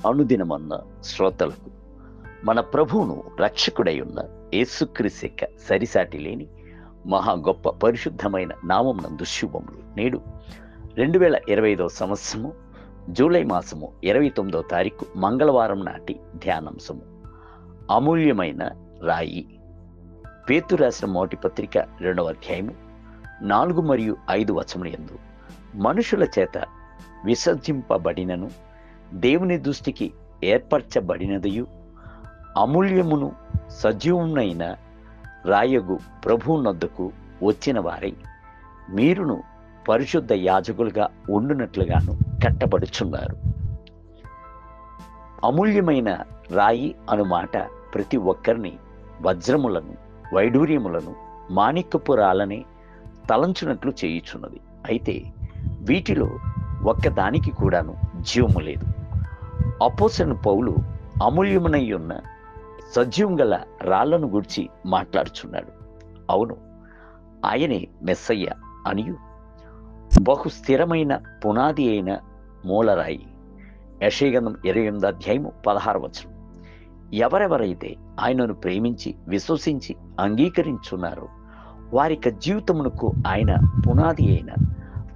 అనుదినమన్న శ్రోతలకు మన ప్రభువును రక్షకుడై ఉన్న యేసుక్రీస్తు యొక్క సరిసాటి లేని మహా గొప్ప పరిశుద్ధమైన నామం నందు శుభములు. నేడు 2025 సంవత్సరము జూలై మాసము 29వ తారీఖు మంగళవారం నాటి ధ్యానాంశము అమూల్యమైన రాయి. పేతురు రాసిన మొదటి పత్రిక 2వ అధ్యాయము 4 మరియు 5 వచనముల యందు మనుషుల చేత విసర్జింపబడినను దేవుని దృష్టికి ఏర్పరచబడినదియు అమూల్యమును సజీవమునైన రాయగు ప్రభువునొద్దకు వచ్చిన వారై మీరును పరిశుద్ధ యాజకులుగా ఉండునట్లుగాను కట్టబడుచున్నారు. అమూల్యమైన రాయి అను మాట ప్రతి ఒక్కరిని వజ్రములను వైడూర్యములను మాణిక్యపు రాళ్ళనే తలంచునట్లు చేయుచున్నది. అయితే వీటిలో ఒక్కదానికి కూడాను జీవము లేదు. అపోస్తలుడైన పౌలు అమూల్యమునై ఉన్న సజీవం గల రాళ్లను గురించి మాట్లాడుచున్నాడు. అవును, ఆయనే మెస్సయ్య అనియు బహు స్థిరమైన పునాది అయిన మూలరాయి. యెషయా గ్రంథం 28వ అధ్యాయము 16వ వచనం. ఎవరెవరైతే ఆయనను ప్రేమించి విశ్వసించి అంగీకరించున్నారో వారిక జీవితమునకు ఆయన పునాది అయిన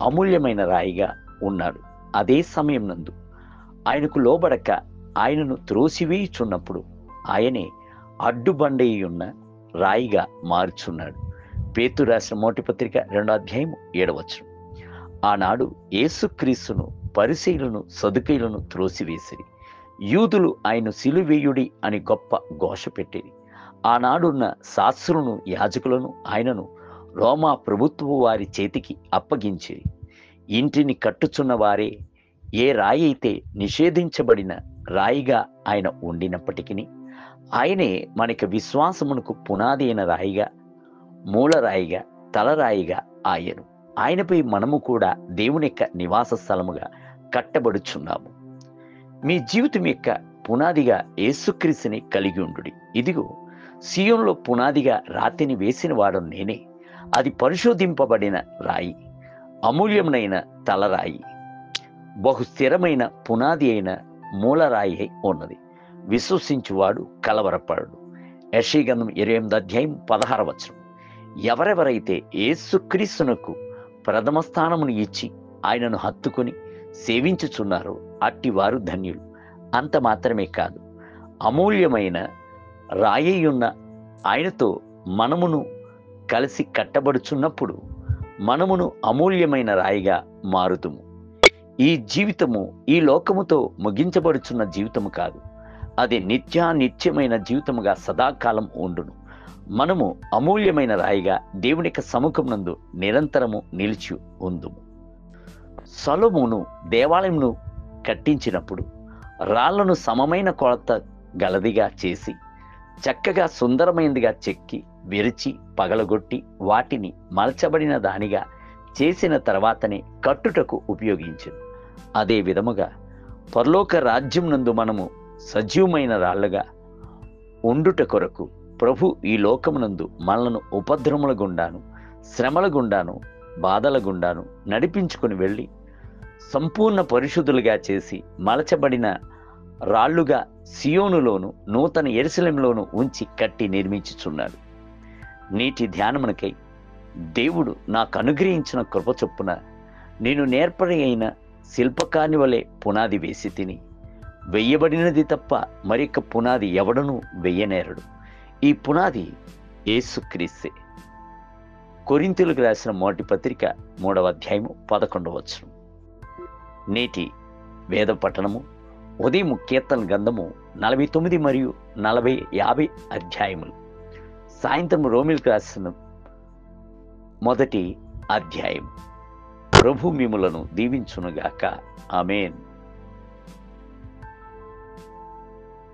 అమూల్యమైన రాయిగా ఉన్నాడు. అదే సమయం నందు ఆయనకు లోబడక ఆయనను త్రోసివేయుచున్నప్పుడు ఆయనే అడ్డుబండై ఉన్న రాయిగా మారుచున్నాడు. పేతురు రాసిన మొదటి పత్రిక 2వ అధ్యాయము 7వ వచనం. ఆనాడు యేసుక్రీస్తును పరిసయ్యులను సదుకయ్యులను త్రోసివేసిరి. యూదులు ఆయన సిలువేయుడి అని గొప్ప ఘోష పెట్టిరి. ఆనాడున్న శాస్త్రులను యాజకులను ఆయనను రోమా ప్రభుత్వపు వారి చేతికి అప్పగించిరి. ఇంటిని కట్టుచున్న వారే ఏ రాయి అయితే నిషేధించబడిన రాయిగా ఆయన ఉండినప్పటికీ ఆయనే మనకి విశ్వాసమునకు పునాది అయిన రాయిగా, మూలరాయిగా, తలరాయిగా ఆయను. ఆయనపై మనము కూడా దేవుని యొక్క నివాస స్థలముగా కట్టబడుచున్నాము. మీ జీవితం యొక్క పునాదిగా యేసుక్రీస్తుని కలిగి ఉండుడి. ఇదిగో సీయోనులో పునాదిగా రాతిని వేసిన వాడు నేనే. అది పరిశోధింపబడిన రాయి, అమూల్యమునైన తలరాయి, బహు స్థిరమైన పునాది అయిన మూలరాయి అయి ఉన్నది. విశ్వసించువాడు కలవరపడడు. యెషయా గ్రంథం 28వ అధ్యాయం 16వ వచనం. ఎవరెవరైతే యేసుక్రీస్తునకు ప్రథమ స్థానమును ఇచ్చి ఆయనను హత్తుకొని సేవించుచున్నారో అట్టి వారు ధన్యులు. అంత మాత్రమే కాదు, అమూల్యమైన రాయి ఉన్న ఆయనతో మనమును కలిసి కట్టబడుచున్నప్పుడు మనమును అమూల్యమైన రాయిగా మారుతుము. ఈ జీవితము ఈ లోకముతో ముగించబడుచున్న జీవితము కాదు, అది నిత్యమైన జీవితముగా సదాకాలం ఉండును. మనము అమూల్యమైన రాయిగా దేవుని యొక్క సముఖం నందు నిరంతరము నిలిచి ఉందుము. సొలొమోను దేవాలయమును కట్టించినప్పుడు రాళ్లను సమమైన కొలత గలదిగా చేసి చక్కగా సుందరమైనదిగా చెక్కి విరిచి పగలగొట్టి వాటిని మలచబడిన దానిగా చేసిన తర్వాతనే కట్టుటకు ఉపయోగించింది. అదే విధముగా పరలోక రాజ్యం నందు మనము సజీవమైన రాళ్లుగా ఉండుట కొరకు ప్రభు ఈ లోకమునందు మనలను ఉపద్రవముల గుండాను, శ్రమల గుండాను, బాధల గుండాను నడిపించుకొని వెళ్ళి సంపూర్ణ పరిశుద్ధులుగా చేసి మలచబడిన రాళ్లుగా సియోనులోను నూతన యెరూషలేములోను ఉంచి కట్టి నిర్మించుచున్నాడు. నీటి ధ్యానమునకై దేవుడు నాకు అనుగ్రహించిన కృప చొప్పున నేను నేర్పరి అయిన శిల్పకాని వలె పునాది వేసి తిని వెయ్యబడినది తప్ప మరొక పునాది ఎవడనూ వెయ్యనేరడు. ఈ పునాది యేసుక్రీస్తే. కొరింథీయులకు రాసిన మొదటి పత్రిక 3వ అధ్యాయము 11వ వచనం. నేటి వేద పఠనము ఉదయం కీర్తన గ్రంథము 49 మరియు 50 అధ్యాయములు. సాయంత్రం రోమీయులకు రాసిన మొదటి అధ్యాయం. ప్రభు మిమ్ములను దీవించునుగాక. ఆమేన్.